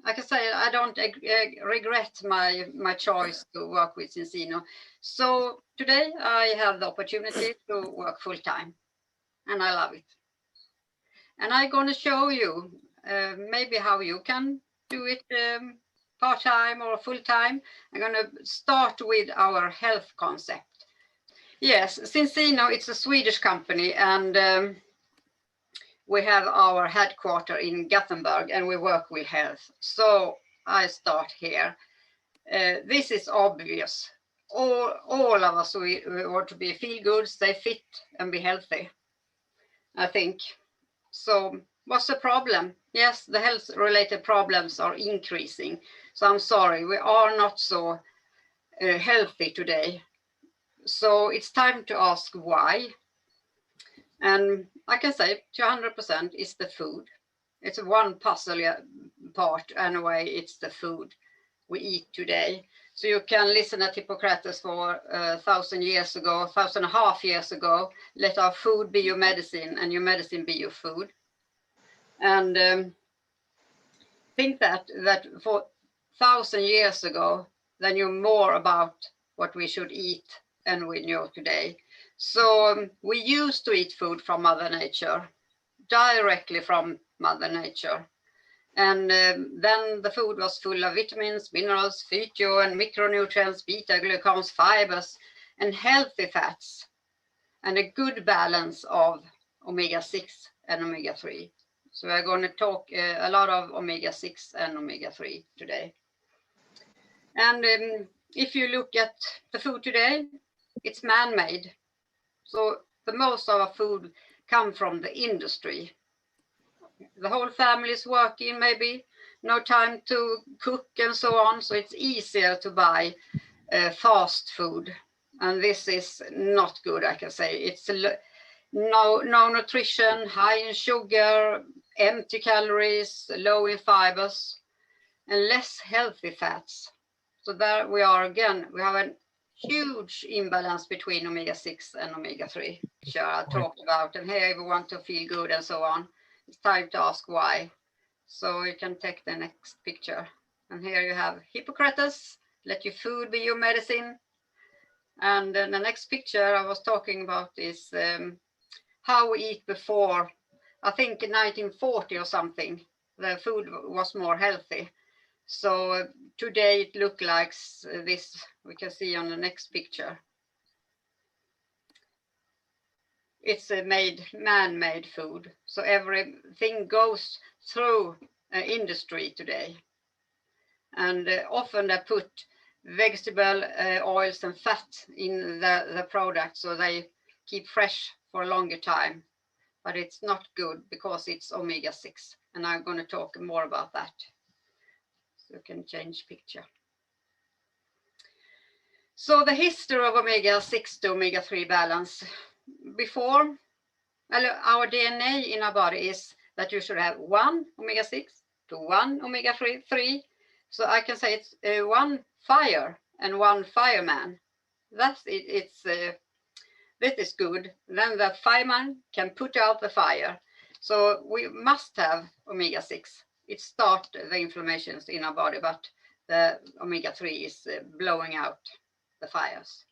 I can say I don't regret my choice to work with ZINZINO. So today I have the opportunity to work full time, and I love it. And I'm going to show you maybe how you can do it part time or full time. I'm going to start with our health concept. Yes, ZINZINO, it's a Swedish company, and we have our headquarters in Gothenburg, and we work with health. So I start here. This is obvious. All of us, we want to be feel good, stay fit, and be healthy, I think. So what's the problem? Yes, the health related problems are increasing. So I'm sorry, we are not so healthy today. So it's time to ask why. And I can say 200% is the food. It's one puzzle part anyway, it's the food we eat today. So you can listen at Hippocrates for 1,000 years ago, 1,500 years ago, let our food be your medicine and your medicine be your food. And think that for 1,000 years ago, they knew more about what we should eat than we know today. So we used to eat food from Mother Nature, directly from Mother Nature. And then the food was full of vitamins, minerals, phyto and micronutrients, beta glucans, fibers, and healthy fats, and a good balance of omega-6 and omega-3. So we're going to talk a lot of omega-6 and omega-3 today. And if you look at the food today, it's man-made. So the most of our food come from the industry. The whole family is working, maybe no time to cook and so on. So it's easier to buy fast food. And this is not good, I can say. It's no nutrition, high in sugar, empty calories, low in fibers, and less healthy fats. So there we are again. We have a huge imbalance between omega-6 and omega-3, which I talked about. And here we want to feel good and so on. It's time to ask why. So you can take the next picture. And here you have Hippocrates, let your food be your medicine. And the next picture I was talking about is how we eat before. I think in 1940 or something, the food was more healthy. So today it looks like this, we can see on the next picture. It's a man-made food. So everything goes through industry today. And often they put vegetable oils and fat in the product so they keep fresh for a longer time. But it's not good because it's omega-6. And I'm going to talk more about that. So you can change picture. So the history of omega-6 to omega-3 balance. Before, our DNA in our body is that you should have 1 omega-6 to 1 omega-3. So I can say it's 1 fire and 1 fireman. That's it. This is good. Then the fireman can put out the fire. So we must have omega-6. It starts the inflammations in our body, but the omega-3 is blowing out the fires.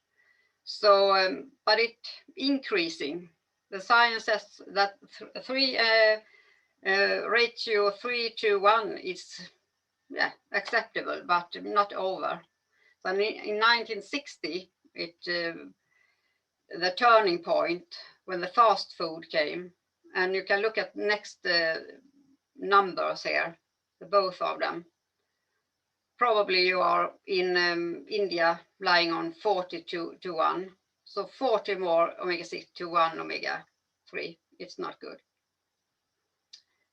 So, but it increasing. The science says that ratio 3 to 1 is acceptable, but not over. So in 1960, the turning point when the fast food came, and you can look at next numbers here, both of them. Probably you are in India lying on 40 to 1. So 40 more omega-6 to 1 omega-3. It's not good.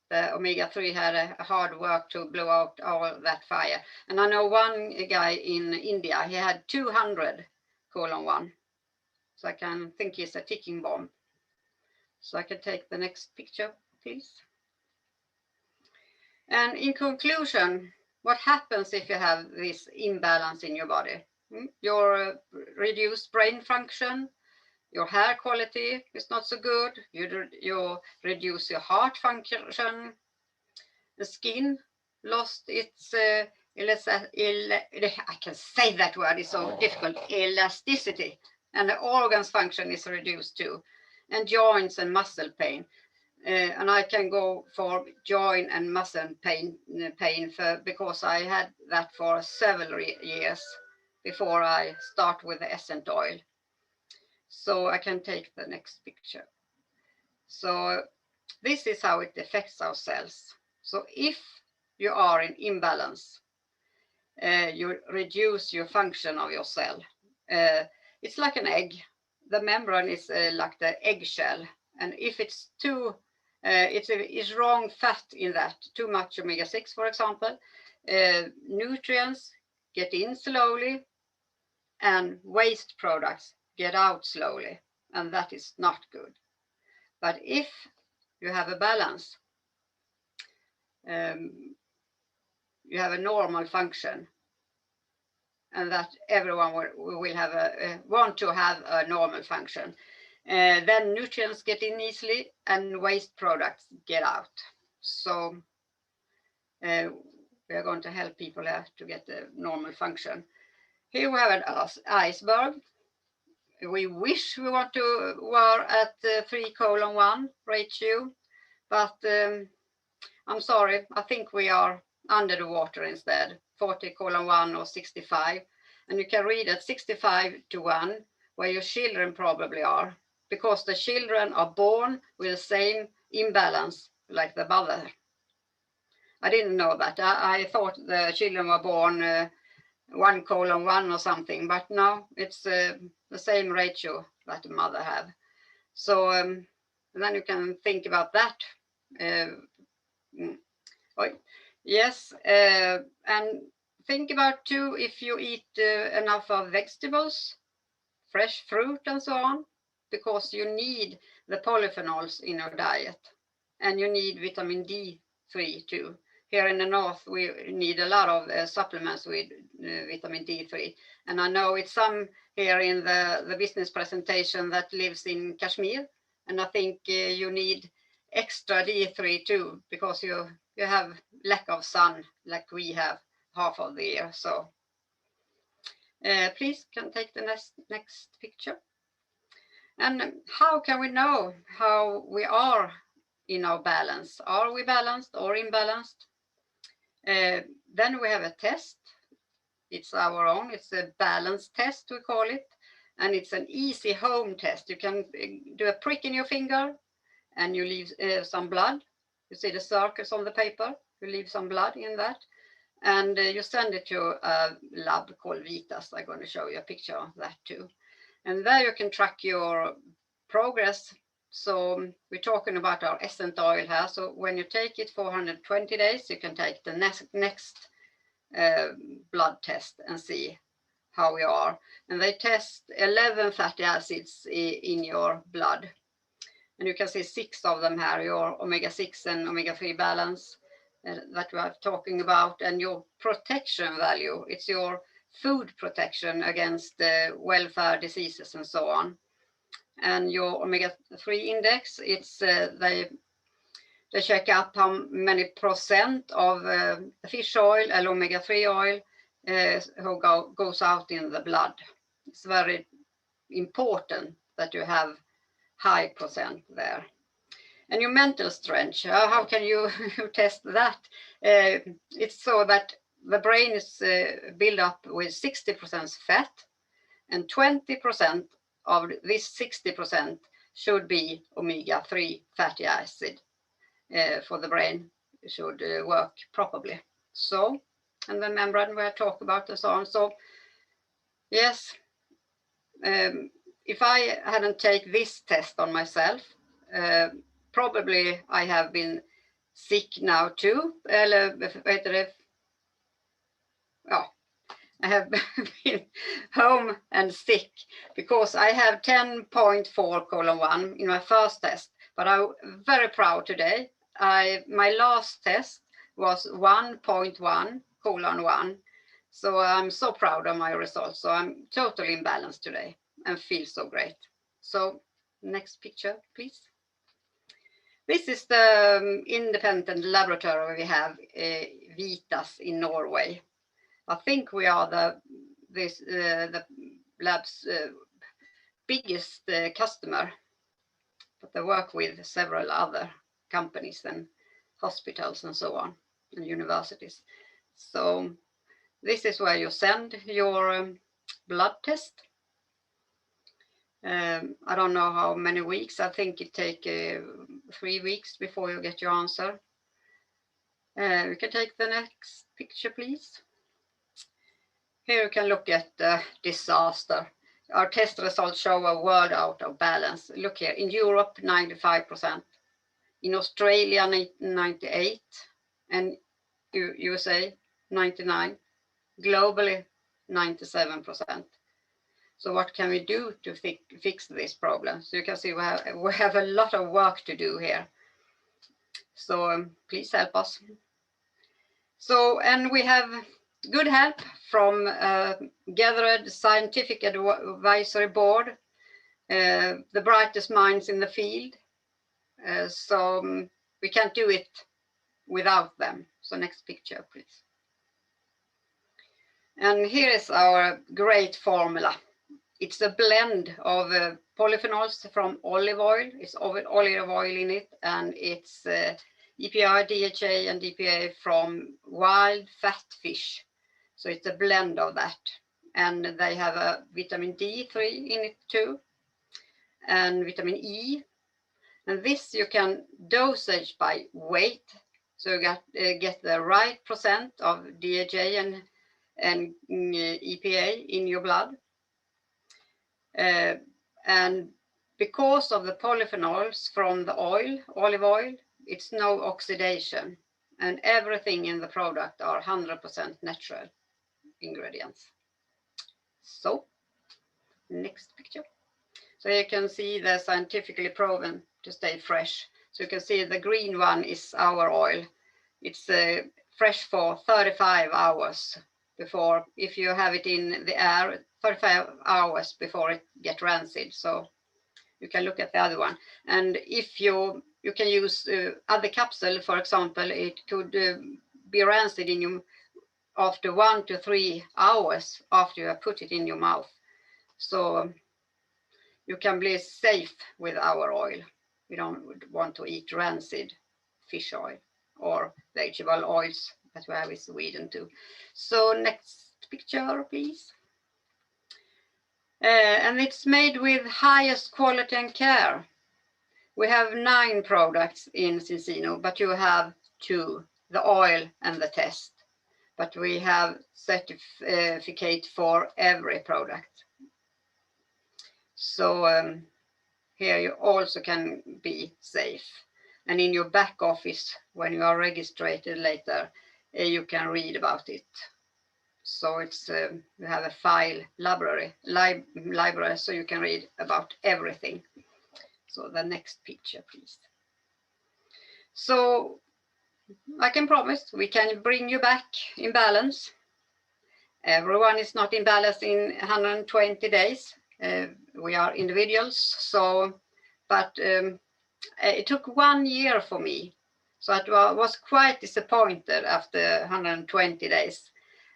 The omega-3 had a hard work to blow out all that fire. And I know one guy in India, he had 200:1. So I can think he's a ticking bomb. So I can take the next picture, please. And in conclusion, what happens if you have this imbalance in your body? Your reduced brain function, your hair quality is not so good, you reduce your heart function, the skin lost its I can say that word, it's so difficult, elasticity, and the organs function is reduced too, and joints and muscle pain. And I can go for joint and muscle pain because I had that for several years before I start with the essence oil. So I can take the next picture. So this is how it affects our cells. So if you are in imbalance, you reduce your function of your cell. It's like an egg. The membrane is like the eggshell, and if it's too, it's wrong fat in that. Too much omega-6, for example, nutrients get in slowly, and waste products get out slowly, and that is not good. But if you have a balance, you have a normal function, and that everyone will have want to have a normal function. Then nutrients get in easily and waste products get out. So we are going to help people to get a normal function. Here we have an iceberg. We wish we want to were at 3:1 ratio, but I'm sorry, I think we are under the water instead, 40:1 or 65. And you can read at 65:1 where your children probably are, because the children are born with the same imbalance like the mother. I didn't know that. I thought the children were born 1:1 or something, but no, it's the same ratio that the mother have. So then you can think about that. Yes, and think about too if you eat enough of vegetables, fresh fruit and so on, because you need the polyphenols in your diet, and you need vitamin D3 too. Here in the north, we need a lot of supplements with vitamin D3, and I know it's some here in the business presentation that lives in Kashmir, and I think you need extra D3 too, because you have lack of sun like we have half of the year. So please can take the next picture. And how can we know how we are in our balance? Are we balanced or imbalanced? Then we have a test. It's our own, it's a balance test we call it, and it's an easy home test. You can do a prick in your finger and you leave some blood. You see the circles on the paper, you leave some blood in that, and you send it to a lab called Vitas. I'm going to show you a picture of that too. And there you can track your progress. So we're talking about our essence oil here. So when you take it for 120 days, you can take the next blood test and see how we are. And they test 11 fatty acids in your blood. And you can see 6 of them here, your omega-6 and omega-3 balance that we are talking about, and your protection value. It's your food protection against welfare diseases and so on. And your omega-3 index, it's they check up how many percent of fish oil and omega-3 oil who goes out in the blood. It's very important that you have high percent there. And your mental strength, how can you test that? It's so that the brain is built up with 60% fat, and 20% of this 60% should be omega-3 fatty acid for the brain should work properly. So, and the membrane we talk about and so on. So, yes, if I hadn't taken this test on myself, probably I have been sick now too. I have been home and sick because I have 10.4:1 in my first test. But I'm very proud today. My last test was 1.1:1. So I'm so proud of my results. So I'm totally in balance today and feel so great. So next picture, please. This is the independent laboratory we have, Vitas in Norway. I think we are the lab's biggest customer, but they work with several other companies and hospitals and so on, and universities. So this is where you send your blood test. I don't know how many weeks. I think it takes 3 weeks before you get your answer. We can take the next picture, please. Here you can look at the disaster. Our test results show a world out of balance. Look here, in Europe, 95%. In Australia, 98%. And USA, 99%. Globally, 97%. So what can we do to fix this problem? So you can see we have a lot of work to do here. So please help us. So, and we have good help from gathered scientific advisory board, the brightest minds in the field. So we can't do it without them. So next picture, please. And here is our great formula. It's a blend of polyphenols from olive oil. It's olive oil in it, and it's EPA, DHA, and DPA from wild fat fish. So it's a blend of that. And they have a vitamin D3 in it too, and vitamin E. And this you can dosage by weight. So you get the right percent of DHA and EPA in your blood. And because of the polyphenols from the olive oil, it's no oxidation, and everything in the product are 100% natural ingredients. So next picture. So you can see the scientifically proven to stay fresh. So you can see the green one is our oil. It's fresh for 35 hours before, if you have it in the air, 35 hours before it gets rancid. So you can look at the other one. And if you can use other capsule, for example, it could be rancid in you after 1 to 3 hours after you have put it in your mouth. So you can be safe with our oil. We don't want to eat rancid fish oil or vegetable oils that we have in Sweden too. So next picture, please. And it's made with highest quality and care. We have 9 products in ZINZINO, but you have 2, the oil and the test. But we have certificate for every product. So here you also can be safe. And in your back office, when you are registered later, you can read about it. So it's we have a file library, so you can read about everything. So the next picture, please. So I can promise we can bring you back in balance. Everyone is not in balance in 120 days. We are individuals, so, but it took 1 year for me. So I was quite disappointed after 120 days.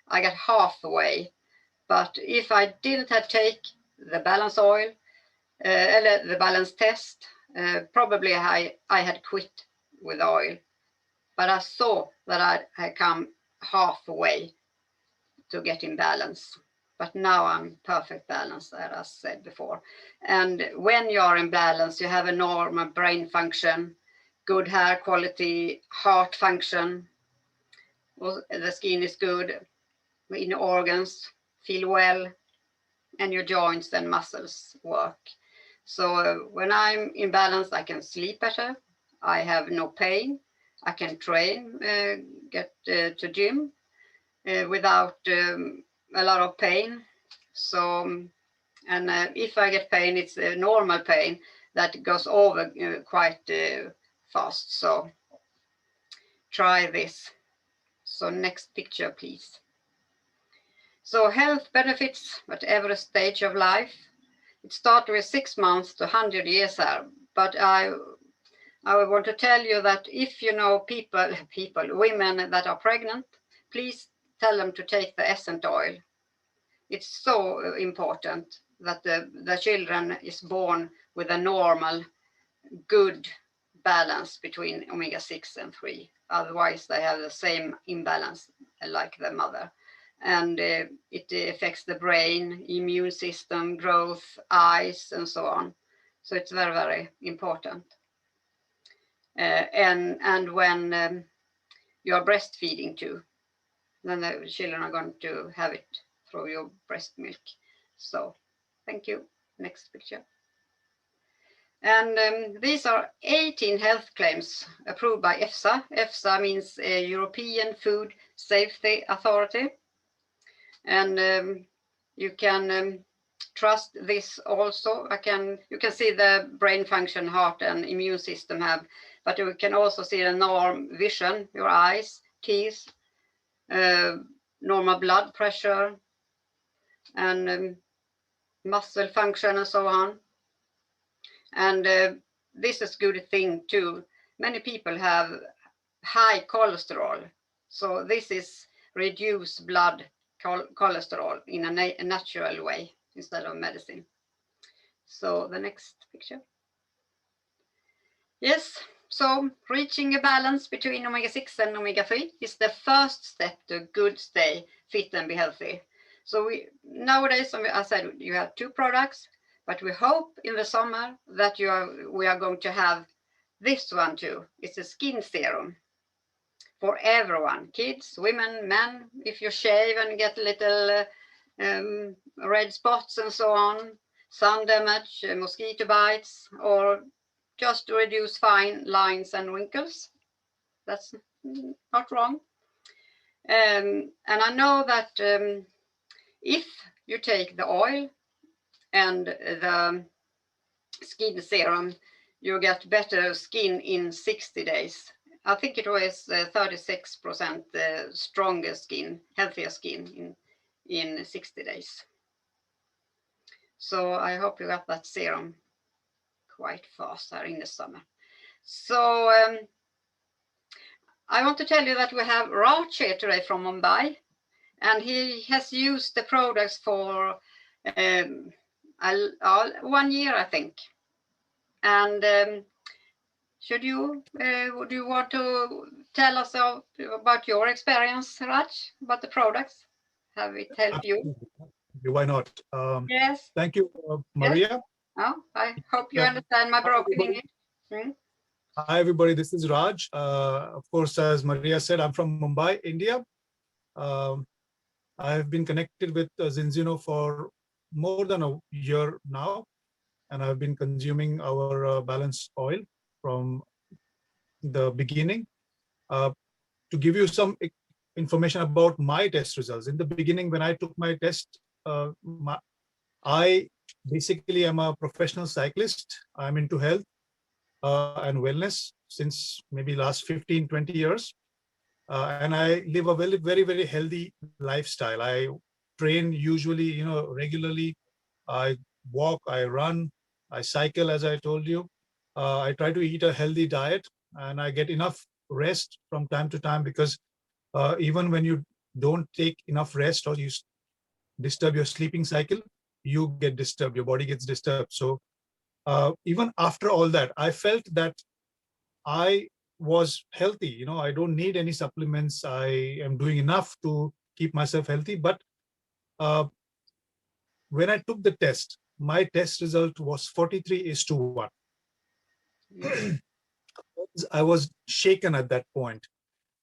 I got halfway, but if I didn't have take the balance oil, the balance test, probably I had quit with oil. But I saw that I had come halfway to get in balance. But now I'm perfect balance, as I said before. And when you are in balance, you have a normal brain function, good hair quality, heart function, the skin is good, in organs feel well, and your joints and muscles work. So when I'm in balance, I can sleep better, I have no pain, I can train, get to gym without a lot of pain. So, and if I get pain, it's a normal pain that goes over quite fast. So try this. So next picture, please. So health benefits at every stage of life. It started with 6 months to 100 years, but I I want to tell you that if you know women that are pregnant, please tell them to take the essence oil. It's so important that the children is born with a normal, good balance between omega-6 and 3. Otherwise, they have the same imbalance like the mother. And it affects the brain, immune system, growth, eyes, and so on. So it's very, very important. And when you're breastfeeding too, then the children are going to have it through your breast milk. So thank you. Next picture. And these are 18 health claims approved by EFSA. EFSA means European Food Safety Authority. And you can trust this also. You can see the brain function, heart and immune system have, but you can also see the normal vision, your eyes, teeth, normal blood pressure, and muscle function and so on. And this is a good thing too. Many people have high cholesterol. So this is reduced blood cholesterol in a natural way instead of medicine. So the next picture. Yes, so reaching a balance between omega-6 and omega-3 is the first step to a good stay fit and be healthy. So nowadays, I said, you have 2 products, but we hope in the summer that we are going to have this one too. It's a skin serum for everyone, kids, women, men. If you shave and get little red spots and so on, sun damage, mosquito bites, or just to reduce fine lines and wrinkles. That's not wrong. And I know that if you take the oil and the skin serum, you get better skin in 60 days. I think it was 36% stronger skin, healthier skin in 60 days. So I hope you got that serum quite fast in the summer. So I want to tell you that we have Raj here today from Mumbai, and he has used the products for 1 year, I think. And would you want to tell us about your experience, Raj, about the products? Have it helped you? Why not? Yes. Thank you, Maria. Yes. Oh, I hope you understand my broken English. Hi, everybody. This is Raj. Of course, as Maria said, I'm from Mumbai, India. I've been connected with ZINZINO for more than a year now, and I've been consuming our balance oil from the beginning. To give you some information about my test results, in the beginning, when I took my test, I basically am a professional cyclist. I'm into health and wellness since maybe last 15, 20 years. And I live a very, very healthy lifestyle. I train usually, regularly. I walk, I run, I cycle, as I told you. I try to eat a healthy diet, and I get enough rest from time to time, because even when you don't take enough rest or you disturb your sleeping cycle, you get disturbed, your body gets disturbed. So even after all that, I felt that I was healthy. I don't need any supplements. I am doing enough to keep myself healthy. But when I took the test, my test result was 43:1. I was shaken at that point.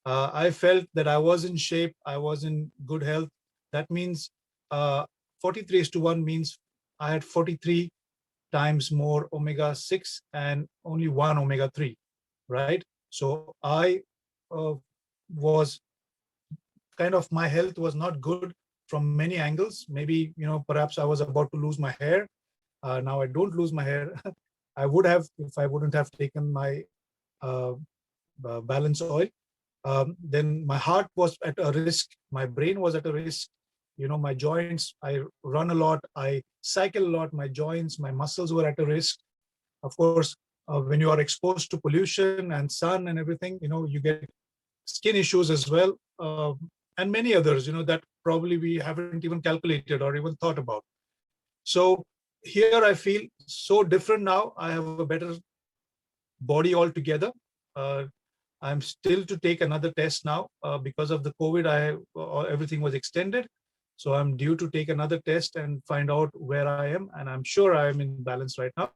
I felt that I was in shape. I was in good health. That means 43:1 means I had 43 times more omega-6 and only 1 omega-3, right? So I was kind of, my health was not good from many angles. Maybe, perhaps I was about to lose my hair. Now I don't lose my hair. I would have if I wouldn't have taken my balance oil. Then my heart was at a risk. My brain was at a risk. My joints, I run a lot. I cycle a lot. My joints, my muscles were at a risk. Of course, when you are exposed to pollution and sun and everything, you get skin issues as well, and many others, that probably we haven't even calculated or even thought about. So here I feel so different now. I have a better body altogether. Uh, I'm still to take another test now because of the COVID. Everything was extended, so I'm due to take another test and find out where I am. And I'm sure I am in balance right now.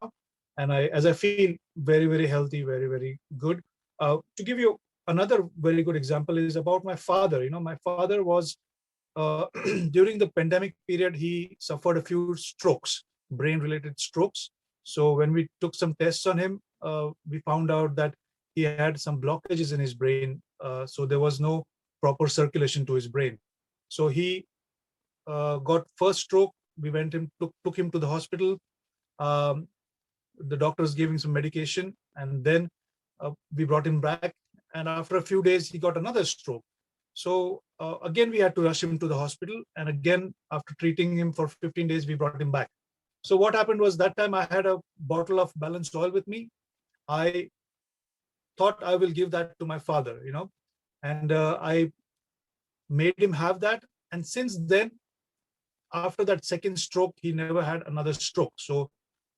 And as I feel very, very healthy, very, very good. To give you another very good example is about my father. My father was during the pandemic period, he suffered a few strokes, brain-related strokes. So when we took some tests on him, we found out that he had some blockages in his brain. So there was no proper circulation to his brain. So he got first stroke. We took him to the hospital. Um, the doctors gave him some medication, and then we brought him back. And after a few days, he got another stroke. So again, we had to rush him to the hospital. And again, after treating him for 15 days, we brought him back. So what happened was that time I had a bottle of balanced oil with me. I thought I will give that to my father, and I made him have that. And since then, after that second stroke, he never had another stroke. So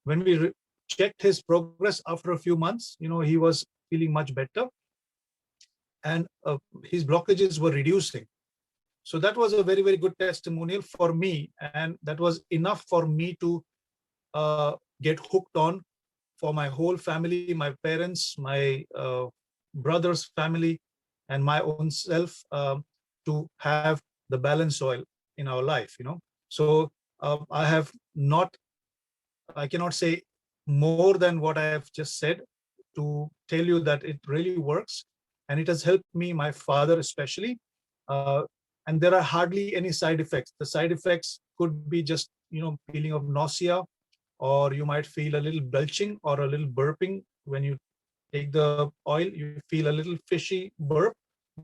when we checked his progress after a few months, he was feeling much better, and his blockages were reducing. So that was a very, very good testimonial for me. And that was enough for me to get hooked on for my whole family, my parents, my brother's family, and my own self, to have the balance oil in our life. So I cannot say more than what I have just said to tell you that it really works, and it has helped me, my father especially. Uh, and there are hardly any side effects. The side effects could be just, feeling of nausea, or you might feel a little belching or a little burping when you take the oil. You feel a little fishy burp,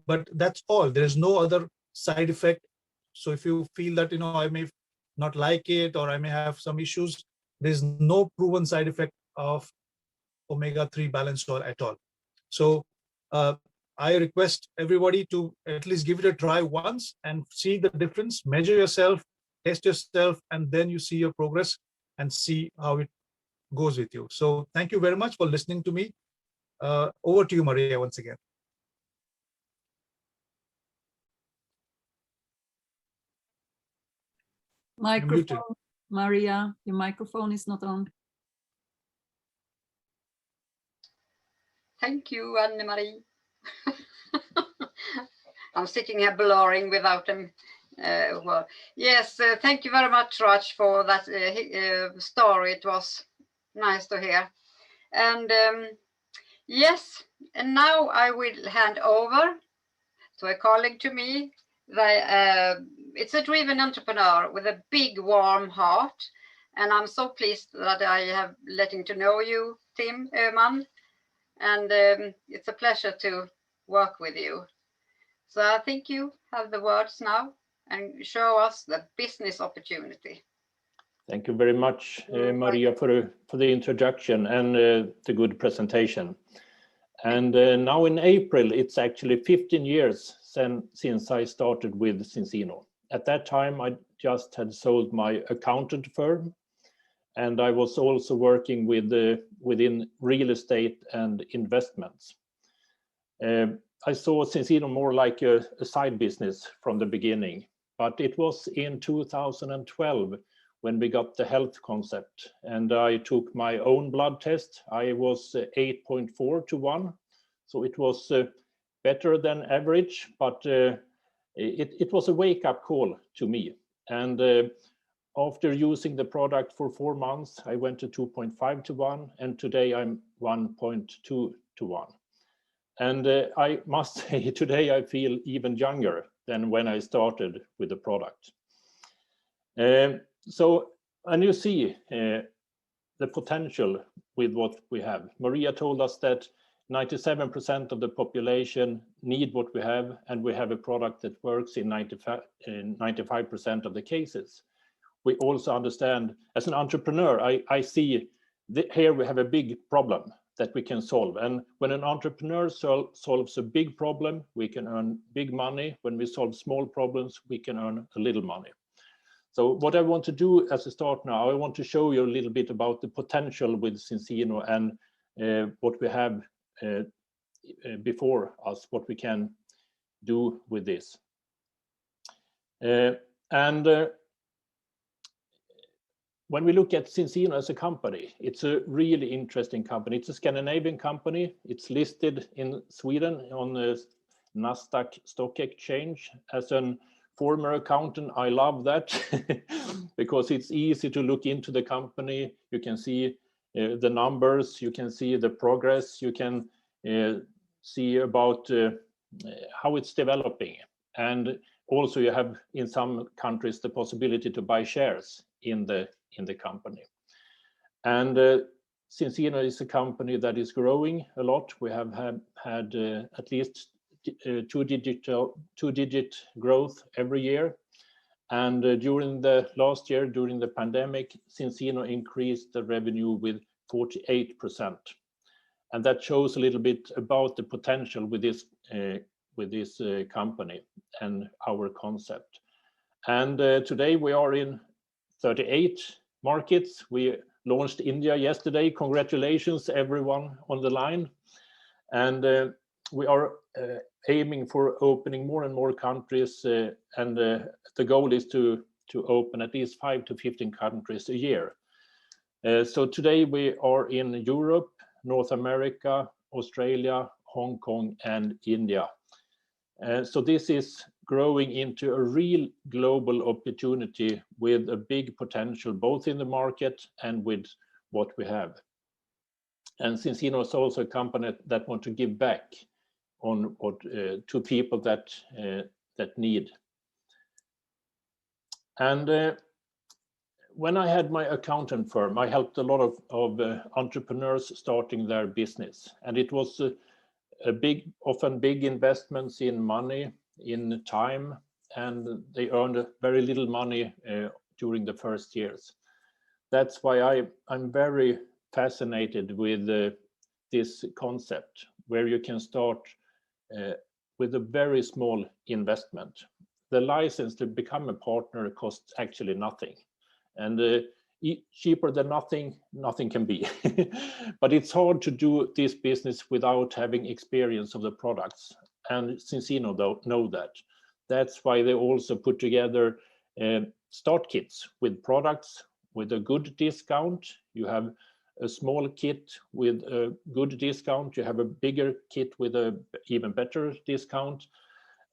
but that's all. There is no other side effect. So if you feel that, I may not like it, or I may have some issues, there's no proven side effect of omega-3 balanced oil at all. So I request everybody to at least give it a try once and see the difference, measure yourself, test yourself, and then you see your progress and see how it goes with you. So thank you very much for listening to me. Over to you, Maria, once again. Microphone, Maria, your microphone is not on. Thank you, Anne-Marie. I'm sitting here blurring without them. Well, yes, thank you very much, Raj, for that story. It was nice to hear. And yes, and now I will hand over to a colleague to me. It's a driven entrepreneur with a big, warm heart. And I'm so pleased that I have letting to know you, Tim Öhman. And it's a pleasure to work with you. So I think you have the words now and show us the business opportunity. Thank you very much, Maria, for the introduction and the good presentation. And now in April, it's actually 15 years since I started with ZINZINO. At that time, I just had sold my accountant firm, and I was also working within real estate and investments. I saw ZINZINO more like a side business from the beginning, but it was in 2012 when we got the health concept, and I took my own blood test. I was 8.4 to 1, so it was better than average, but it was a wake-up call to me. And after using the product for 4 months, I went to 2.5 to 1, and today I'm 1.2 to 1. And I must say, today I feel even younger than when I started with the product. And you see the potential with what we have. Maria told us that 97% of the population need what we have, and we have a product that works in 95% of the cases. We also understand, as an entrepreneur, I see here we have a big problem. that we can solve. And when an entrepreneur solves a big problem, we can earn big money. When we solve small problems, we can earn a little money. So what I want to do as a start now, I want to show you a little bit about the potential with ZINZINO and what we have before us, what we can do with this. When we look at ZINZINO as a company, it's a really interesting company. It's a Scandinavian company. It's listed in Sweden on the Nasdaq Stock Exchange. As a former accountant, I love that because it's easy to look into the company. You can see the numbers, you can see the progress, you can see about how it's developing. And also you have in some countries the possibility to buy shares in the company. And ZINZINO is a company that is growing a lot. We have had at least two-digit growth every year. And during the last year, during the pandemic, ZINZINO increased the revenue with 48%. And that shows a little bit about the potential with this company and our concept. And today we are in 38 markets. We launched India yesterday. Congratulations everyone on the line. And we are aiming for opening more and more countries, and the goal is to open at least 5 to 15 countries a year. So today we are in Europe, North America, Australia, Hong Kong, and India. So this is growing into a real global opportunity with a big potential, both in the market and with what we have. And ZINZINO is also a company that want to give back on what to people that need. And when I had my accountant firm, I helped a lot of entrepreneurs starting their business, and it was often big investments in money, in time, and they earned very little money during the first years. That's why I'm very fascinated with this concept, where you can start with a very small investment. The license to become a partner costs actually nothing, and cheaper than nothing can be. But it's hard to do this business without having experience of the products, and ZINZINO know that. That's why they also put together start kits with products with a good discount. You have a small kit with a good discount, you have a bigger kit with a even better discount,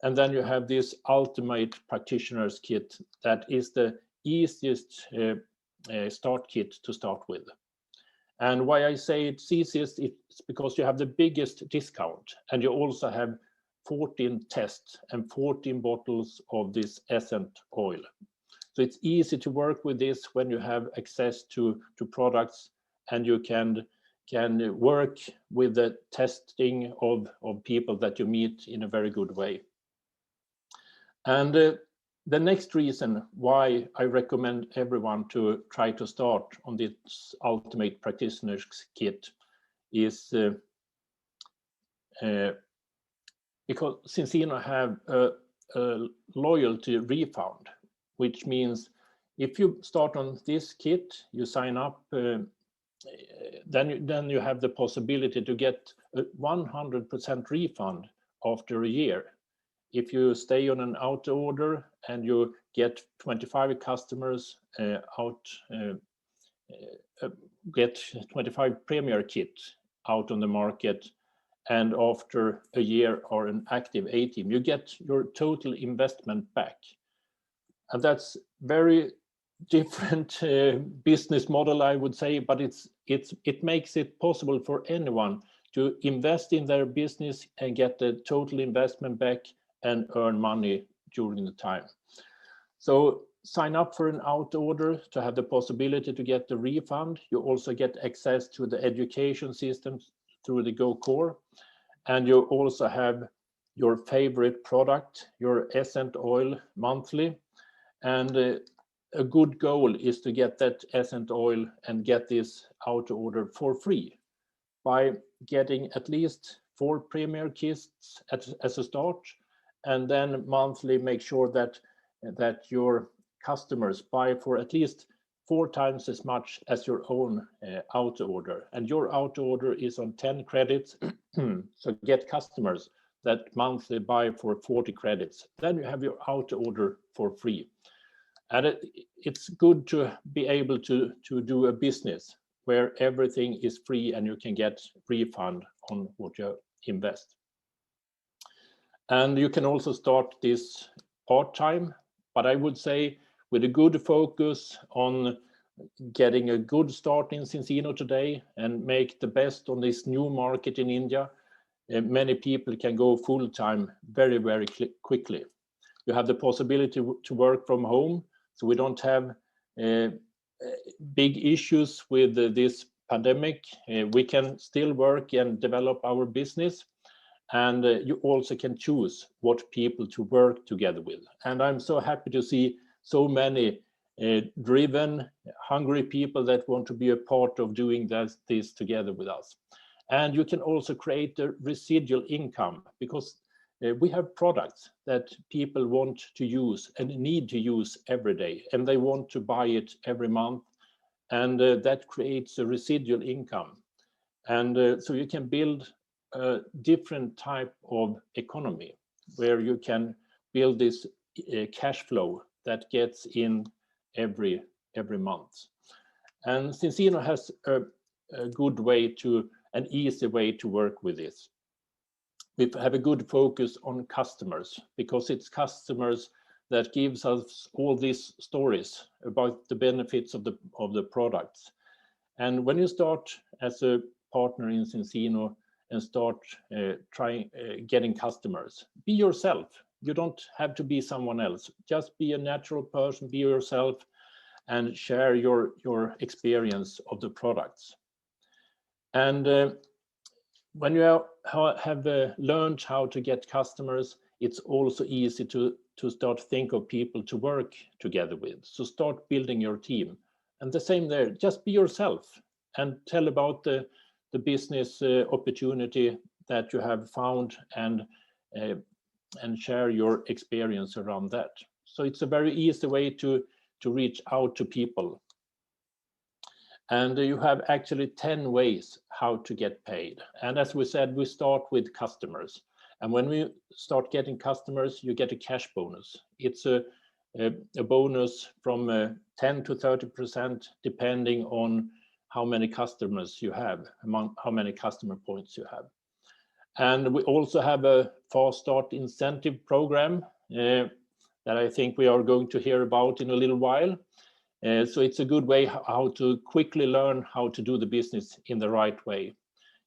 and then you have this ultimate practitioner's kit that is the easiest start kit to start with. And why I say it's easiest, it's because you have the biggest discount, and you also have 14 tests and 14 bottles of this essence oil. So it's easy to work with this when you have access to products, and you can work with the testing of people that you meet in a very good way. And the next reason why I recommend everyone to try to start on this ultimate practitioner's kit is because ZINZINO have a loyalty refund, which means if you start on this kit, you sign up, then you have the possibility to get a 100% refund after a year. If you stay on an auto order and you get 25 customers get 25 Premier kit out on the market, and after a year are an active A-team, you get your total investment back. And that's very different business model, I would say, but it makes it possible for anyone to invest in their business and get the total investment back and earn money during the time. So sign up for an auto order to have the possibility to get the refund. You also get access to the education system through the Go Core, and you also have your favorite product, your essence oil, monthly. And a good goal is to get that essence oil and get this auto order for free by getting at least 4 premier kits as a start, and then monthly make sure that your customers buy for at least 4 times as much as your own auto order, and your auto order is on 10 credits. So get customers that monthly buy for 40 credits, then you have your auto order for free. And it's good to be able to do a business where everything is free and you can get refund on what you invest. And you can also start this part-time, but I would say with a good focus on getting a good start in ZINZINO today and make the best on this new market in India, many people can go full-time very, very quickly. You have the possibility to work from home, so we don't have big issues with this pandemic. We can still work and develop our business, and you also can choose what people to work together with. And I'm so happy to see so many driven, hungry people that want to be a part of doing this together with us. And you can also create a residual income, because we have products that people want to use and need to use every day, and they want to buy it every month, and that creates a residual income. And so you can build a different type of economy where you can build this cash flow that gets in every month. And ZINZINO has a good way to, an easy way to work with this. We have a good focus on customers, because it's customers that gives us all these stories about the benefits of the products. And when you start as a partner in ZINZINO and start getting customers, be yourself. You don't have to be someone else. Just be a natural person, be yourself, and share your experience of the products. And when you have learned how to get customers, it's also easy to start think of people to work together with. So start building your team. And the same there, just be yourself and tell about the business opportunity that you have found, and share your experience around that. So it's a very easy way to reach out to people. And you have actually 10 ways how to get paid. And as we said, we start with customers. And when we start getting customers, you get a cash bonus. It's a bonus from 10 to 30%, depending on how many customers you have, among how many customer points you have. And we also have a fast start incentive program that I think we are going to hear about in a little while. So it's a good way how to quickly learn how to do the business in the right way.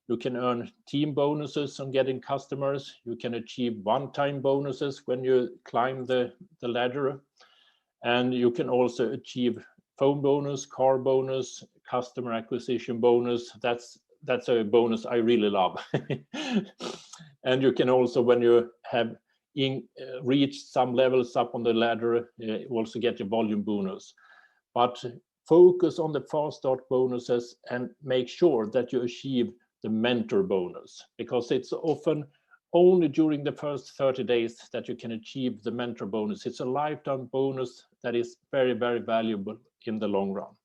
You can earn team bonuses on getting customers. You can achieve one-time bonuses when you climb the ladder. And you can also achieve phone bonus, car bonus, customer acquisition bonus. That's a bonus I really love. And you can also, when you have reached some levels up on the ladder, also get a volume bonus. But focus on the fast start bonuses and make sure that you achieve the mentor bonus, because it's often only during the first 30 days that you can achieve the mentor bonus. It's a lifetime bonus that is very, very valuable in the long run.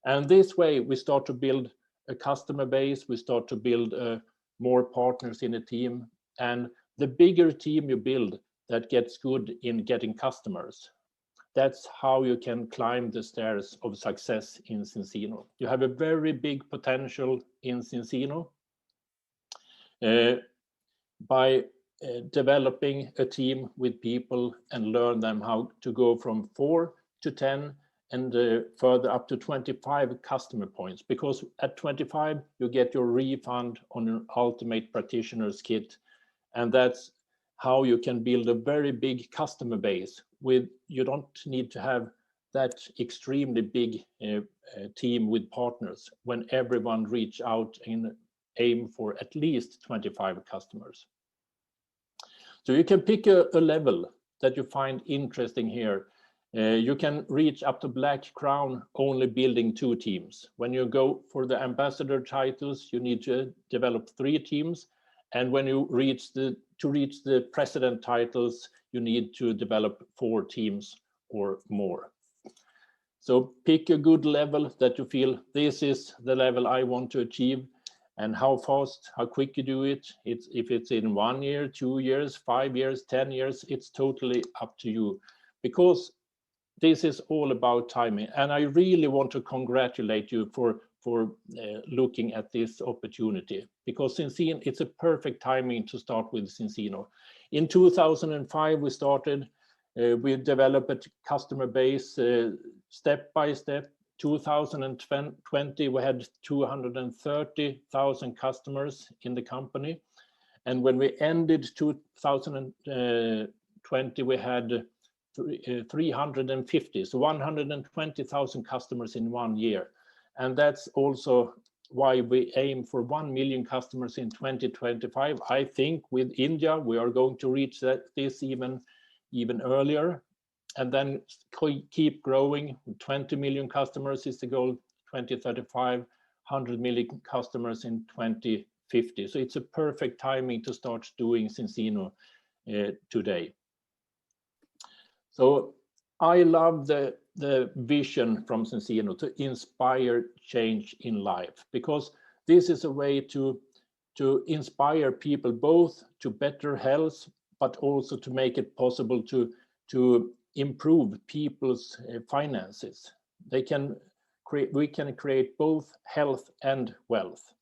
And this way we start to build a customer base, we start to build more partners in a team, and the bigger team you build that gets good in getting customers, that's how you can climb the stairs of success in ZINZINO. You have a very big potential in ZINZINO by developing a team with people and learn them how to go from 4 to 10 and further up to 25 customer points, because at 25 you get your refund on your Ultimate Practitioner's Kit, and that's how you can build a very big customer base. You don't need to have that extremely big team with partners when everyone reach out and aim for at least 25 customers. So you can pick a level that you find interesting here You can reach up to Black Crown only building 2 teams. When you go for the ambassador titles, you need to develop 3 teams. And when you reach the president titles, you need to develop 4 teams or more. So pick a good level that you feel this is the level I want to achieve, and how fast, how quick you do it. If it's in 1 year, 2 years, 5 years, 10 years, it's totally up to you, because this is all about timing. And I really want to congratulate you for looking at this opportunity, because ZINZINO, it's a perfect timing to start with ZINZINO. In 2005, we started, we developed a customer base step by step. 2020, we had 230,000 customers in the company. And when we ended 2020, we had 350, so 120,000 customers in 1 year. And that's also why we aim for 1 million customers in 2025. I think with India, we are going to reach this even earlier, and then keep growing. 20 million customers is the goal, 2035, 100 million customers in 2050. So it's a perfect timing to start doing ZINZINO today. So I love the vision from ZINZINO to inspire change in life, because this is a way to inspire people both to better health, but also to make it possible to improve people's finances. We can create both health and wealth.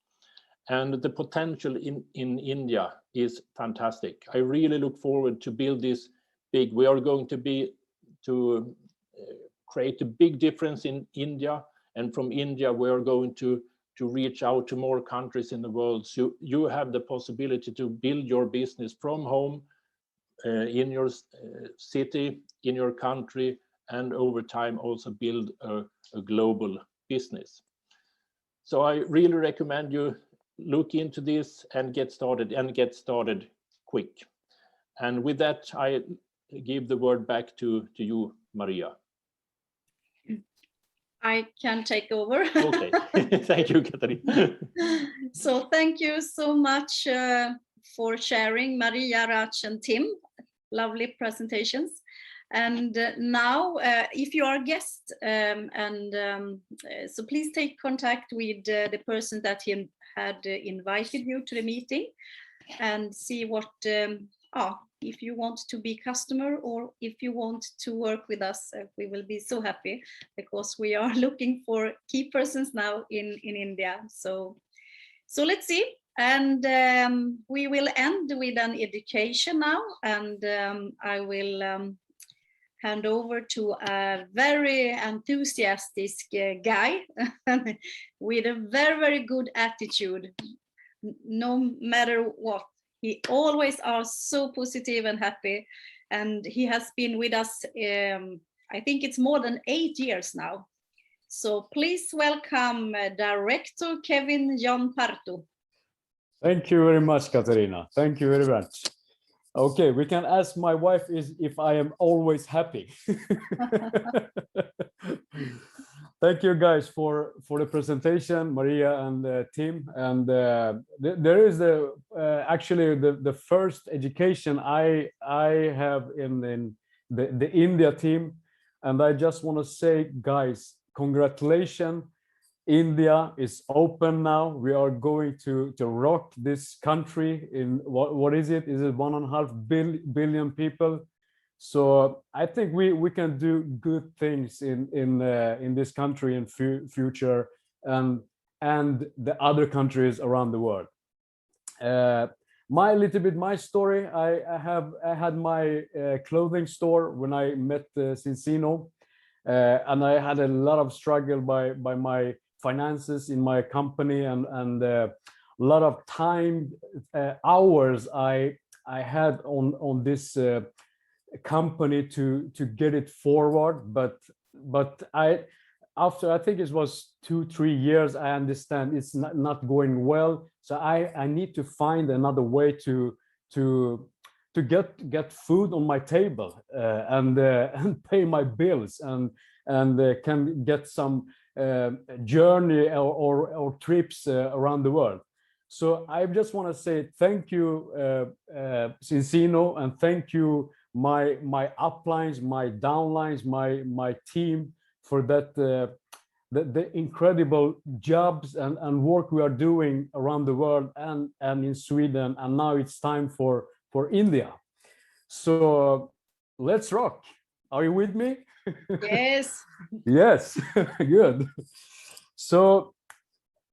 And the potential in India is fantastic. I really look forward to build this big. We are going to create a big difference in India, and from India we are going to reach out to more countries in the world. So you have the possibility to build your business from home, in your city, in your country, and over time also build a global business. So I really recommend you look into this and get started quick. And with that, I give the word back to you, Maria. I can take over. Okay, thank you, Katarina. So thank you so much for sharing, Maria, Raj, and Tim. Lovely presentations. And now, if you are a guest, so please take contact with the person that had invited you to the meeting, and see what if you want to be customer or if you want to work with us. We will be so happy, because we are looking for key persons now in India. So let's see. And we will end with an education now, and I will hand over to a very enthusiastic guy with a very, very good attitude, no matter what. He always are so positive and happy, and he has been with us, I think it's more than 8 years now. So please welcome Director Kevin John Partu. Thank you very much, Katarina. Thank you very much. Okay, we can ask my wife if I am always happy. Thank you guys for the presentation, Maria and Tim. And there is actually the first education I have in the India team, and I just want to say, guys, congratulations. India is open now. We are going to rock this country. In what is it? Is it 1.5 billion people? So I think we can do good things in this country in future, and the other countries around the world. My story. I had my clothing store when I met ZINZINO, and I had a lot of struggle by my finances in my company, and a lot of time hours I had on this company to get it forward, but after I think it was 2-3 years, I understand it's not going well, so I need to find another way to to get food on my table and pay my bills and can get some journey or trips around the world. So I just want to say thank you, ZINZINO, and thank you my uplines, my downlines, my team for that the incredible jobs and work we are doing around the world and in Sweden, and now it's time for India. So let's rock. Are you with me? Yes. Yes, good. So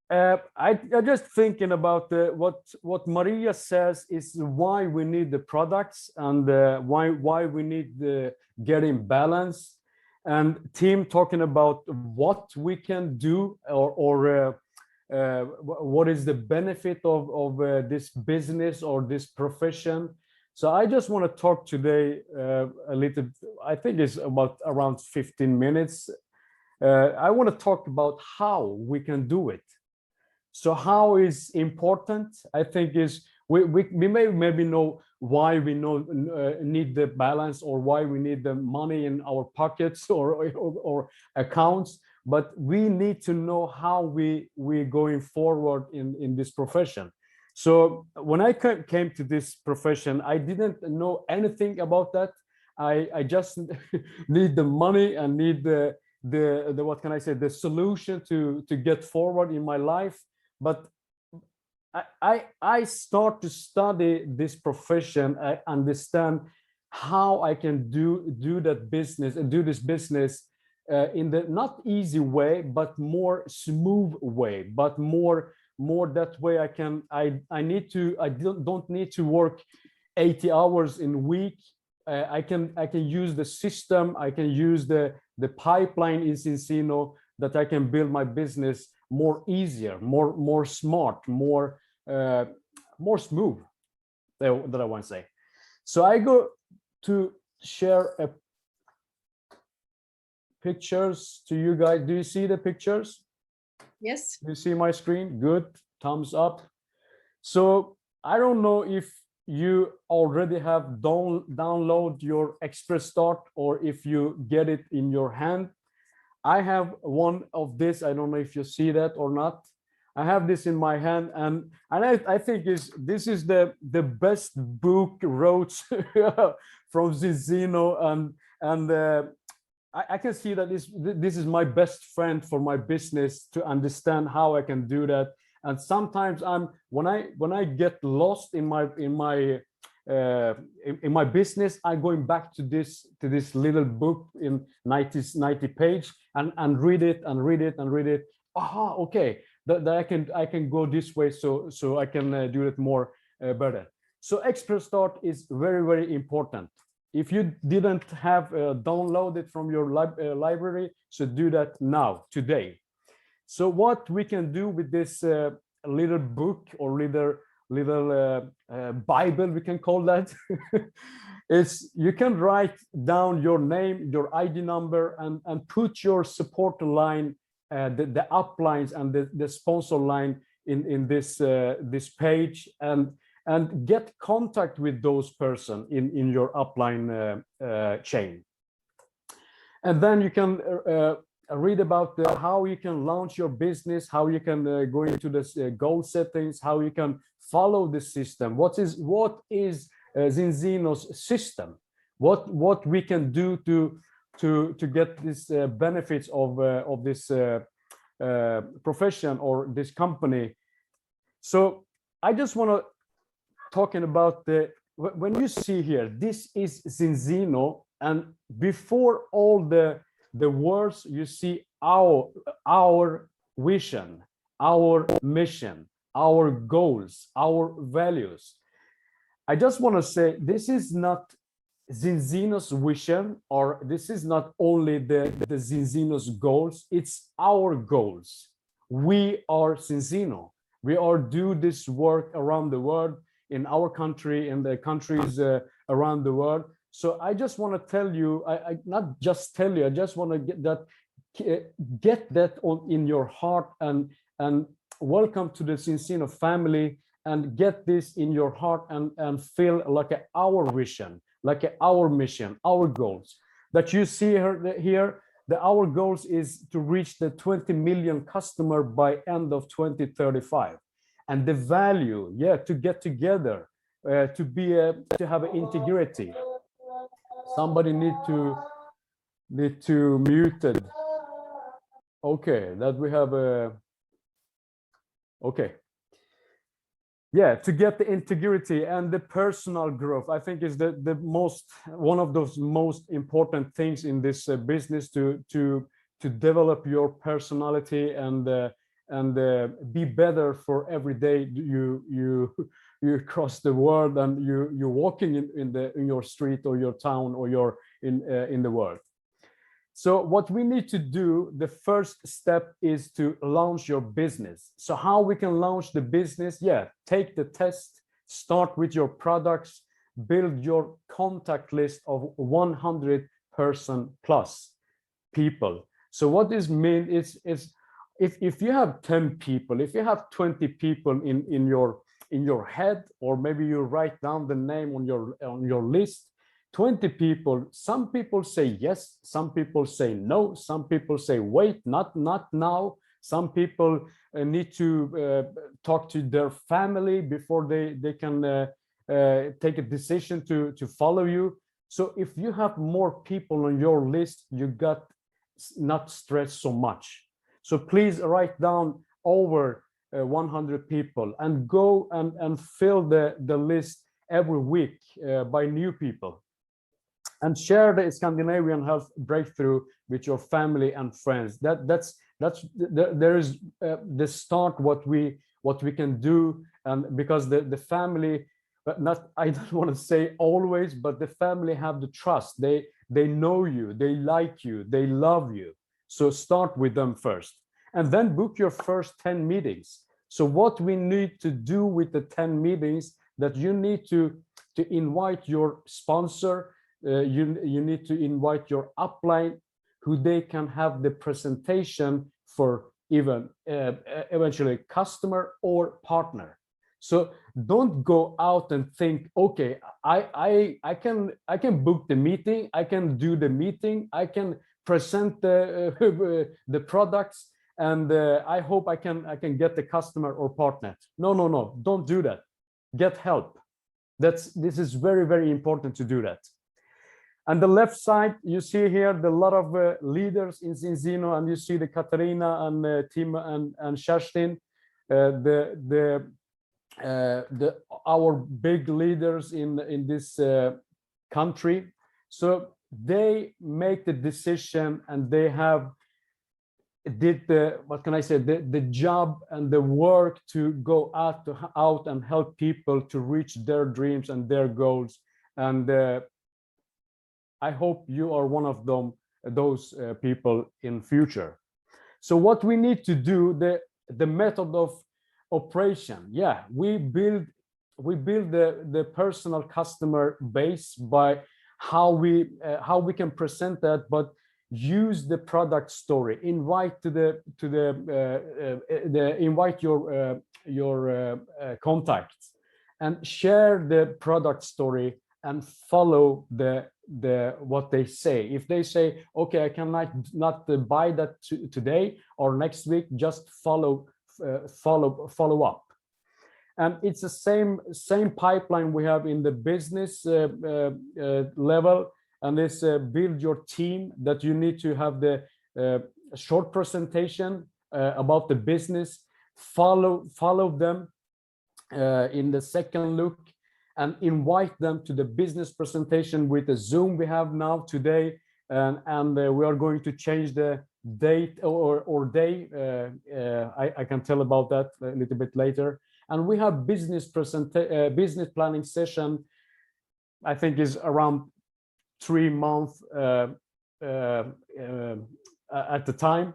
I just thinking about what Maria says is why we need the products and why we need the getting balance, and Tim talking about what we can do or what is the benefit of this business or this profession. So I just want to talk today a little, I think it's about around 15 minutes. I want to talk about how we can do it. So how is important, I think, is we may maybe know why we need the balance or why we need the money in our pockets or accounts, but we need to know how we going forward in this profession. So when I came to this profession, I didn't know anything about that. I just need the money and need the what can I say, the solution to get forward in my life. But I start to study this profession. I understand how I can do that business and do this business in the not easy way, but more smooth way, but more that way I don't need to work 80 hours in a week. I can use the system, I can use the pipeline in ZINZINO, that I can build my business more easier, more smart, more smooth, that I want to say. So I go to share pictures to you guys. Do you see the pictures? Yes. You see my screen? Good. Thumbs up. So I don't know if you already have download your Express Start or if you get it in your hand. I have one of this. I don't know if you see that or not. I have this in my hand, and I think this is the best book wrote from ZINZINO, and I can see that this is my best friend for my business to understand how I can do that. And sometimes when I get lost in my business, I'm going back to this little book in 90 page and read it and read it and read it. Aha, okay, that I can go this way, so I can do it more better. So Express Start is very, very important. If you didn't have downloaded from your library, so do that now, today. So what we can do with this little book or little Bible, we can call that, is you can write down your name, your ID number, and put your support line, the uplines and the sponsor line in this page, and get contact with those person in your upline chain. And then you can read about how you can launch your business, how you can go into this goal settings, how you can follow the system. What is ZINZINO's system? What we can do to get these benefits of this profession or this company. So I just want to talking about when you see here, this is ZINZINO, and before all the words you see our vision, our mission, our goals, our values. I just want to say this is not ZINZINO's vision, or this is not only the ZINZINO's goals, it's our goals. We are ZINZINO. We are do this work around the world, in our country, in the countries around the world. So I just want to tell you, I not just tell you, I just want to get that on in your heart, and welcome to the ZINZINO family, and get this in your heart and feel like our vision, like our mission, our goals. That you see here, our goals is to reach the 20 million customer by end of 2035. And the value, to get together, to have integrity. Somebody need to muted. Okay, that we have a. Okay. Yeah, to get the integrity and the personal growth, I think is one of those most important things in this business, to develop your personality and be better for every day you cross the world and you're walking in your street or your town or you're in the world. So what we need to do, the first step is to launch your business. So how we can launch the business? Take the test, start with your products, build your contact list of 100 person plus people. So what this means is if you have 10 people, if you have 20 people in your head, or maybe you write down the name on your list, 20 people, some people say yes, some people say no, some people say wait, not now. Some people need to talk to their family before they can take a decision to follow you. So if you have more people on your list, you got not stress so much. So please write down over 100 people and go and fill the list every week by new people. And share the Scandinavian health breakthrough with your family and friends. There is the start what we can do, and because the family, but not, I don't want to say always, but the family have the trust. They know you, they like you, they love you. So start with them first, and then book your first 10 meetings. So what we need to do with the 10 meetings, that you need to invite your sponsor. You need to invite your upline, who they can have the presentation for, even eventually customer or partner. So don't go out and think, okay, I can book the meeting, I can do the meeting, I can present the products, and I hope I can get the customer or partner. No, don't do that. Get help. This is very, very important to do that. And the left side, you see here the lot of leaders in ZINZINO, and you see the Katarina and Tim and Kerstin, our big leaders in this country. So they make the decision, and they did the job and the work to go out and help people to reach their dreams and their goals. And I hope you are one of those people in future. So what we need to do, the method of operation, we build the personal customer base by how we can present that, but use the product story. Invite invite your contacts and share the product story and follow what they say. If they say, okay, I cannot not buy that today or next week, just follow up. And it's the same pipeline we have in the business level, and this build your team, that you need to have the short presentation about the business, follow them in the second look, and invite them to the business presentation with the Zoom we have now today, and we are going to change the date or day. I can tell about that a little bit later. And we have business planning session, I think is around 3 months at the time.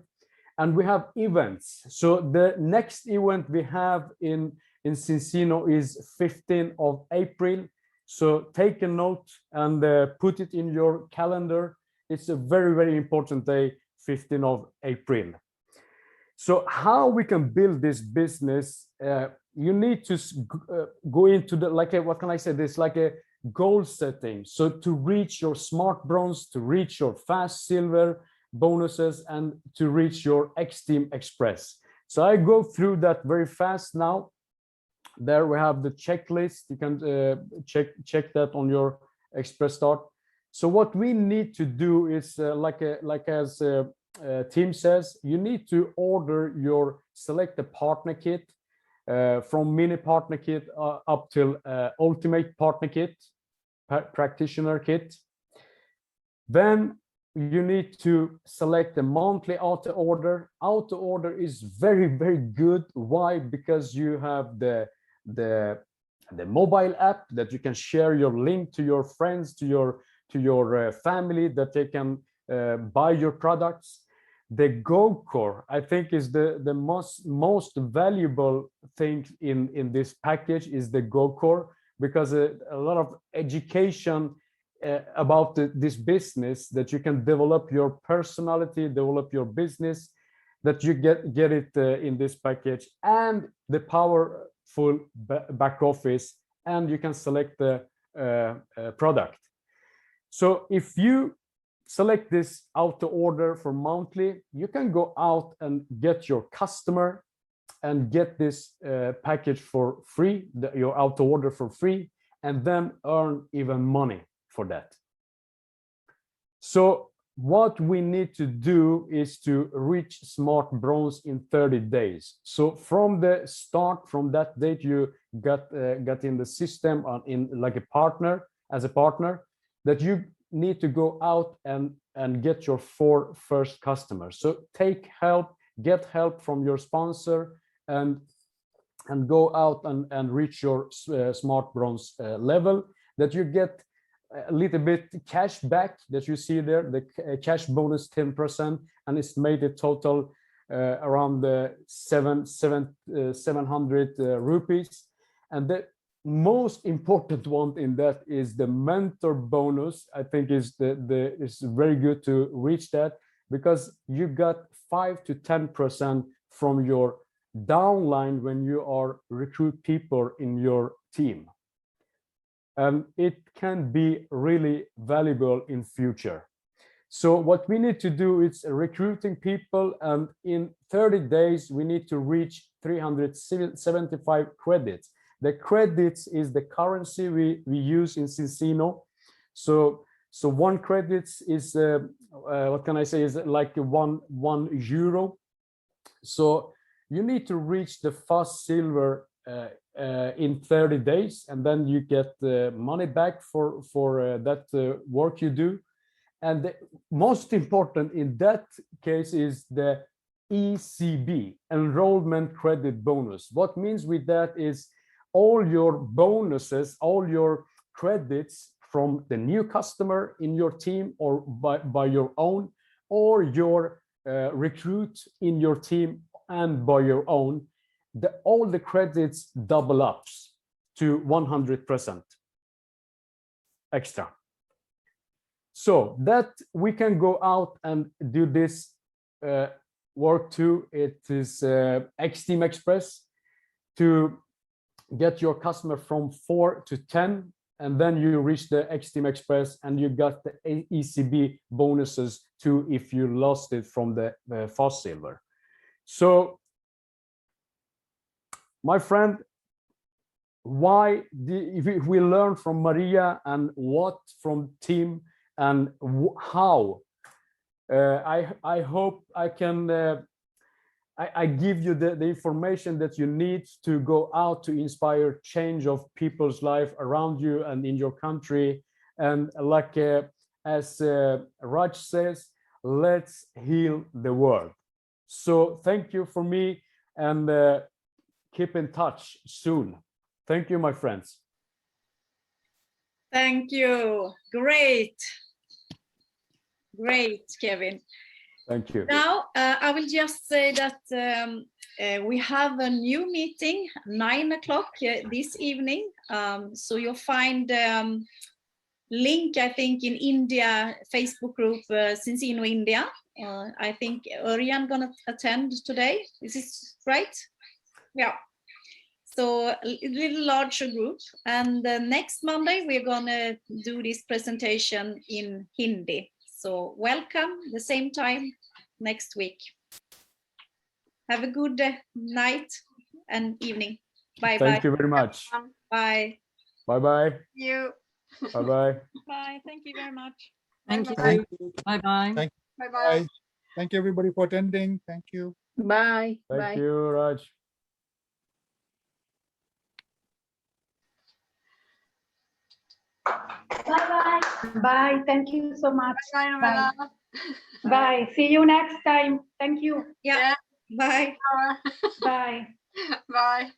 And we have events. So the next event we have in ZINZINO is 15th of April. So take a note and put it in your calendar. It's a very, very important day, 15th of April. So how we can build this business, you need to go into the, like a, what can I say, this like a goal setting. So to reach your smart bronze, to reach your fast silver bonuses, and to reach your X-Team Express. So I go through that very fast now. There we have the checklist. You can check that on your Express Start. So what we need to do is like as Tim says, you need to order your select a partner kit from mini partner kit up till ultimate partner kit, practitioner kit. Then you need to select a monthly auto order. Auto order is very, very good. Why? Because you have the mobile app that you can share your link to your friends, to your family, that they can buy your products. The GoCore, I think, is the most valuable thing in this package is the GoCore, because a lot of education about this business, that you can develop your personality, develop your business, that you get it in this package, and the powerful back office, and you can select the product. So if you select this auto order for monthly, you can go out and get your customer and get this package for free, your auto order for free, and then earn even money for that. So what we need to do is to reach smart bronze in 30 days. So from the start, from that date you got in the system in like a partner, as a partner, that you need to go out and get your 4 first customers. So take help, get help from your sponsor, and go out and reach your smart bronze level, that you get a little bit cash back, that you see there, the cash bonus 10%, and it's made a total around 700 rupees. And the most important one in that is the mentor bonus. I think is it's very good to reach that, because you got 5 to 10% from your downline when you are recruit people in your team. It can be really valuable in future. So what we need to do is recruiting people, and in 30 days we need to reach 375 credits. The credits is the currency we use in ZINZINO. So 1 credits is what can I say, is like one euro. So you need to reach the fast silver in 30 days, and then you get the money back for that work you do. And the most important in that case is the ECB, enrollment credit bonus. What means with that is all your bonuses, all your credits from the new customer in your team, or by your own, or your recruit in your team and by your own, all the credits double up to 100% extra. So that we can go out and do this work too. It is X-Team Express, to get your customer from 4 to 10, and then you reach the X-Team Express, and you got the ECB bonuses too if you lost it from the fast silver. So my friend, if we learn from Maria and what from Tim, and how, I hope I can I give you the information that you need to go out to inspire change of people's life around you and in your country. And like as Raj says, let's heal the world. So thank you for me, and keep in touch soon. Thank you, my friends. Thank you. Great. Great, Kevin. Thank you. Now, I will just say that we have a new meeting, 9 o'clock this evening. So you'll find link, I think, in India Facebook group, ZINZINO India. I think Örjan gonna attend today. Is this right? Yeah. So a little larger group. And next Monday, we're gonna do this presentation in Hindi. So welcome the same time next week. Have a good night and evening. Bye bye. Thank you very much. Bye. Bye bye. You. Bye bye. Bye. Thank you very much. Thank Bye-bye. you. Bye-bye. Thank Bye Bye. bye. Thank you, everybody, for attending. Thank you. Bye. Thank you, Raj. Bye-bye. Bye. Thank you so much. Bye, Novella. Bye. See you next time. Thank you. Yeah. Bye. Bye. Bye.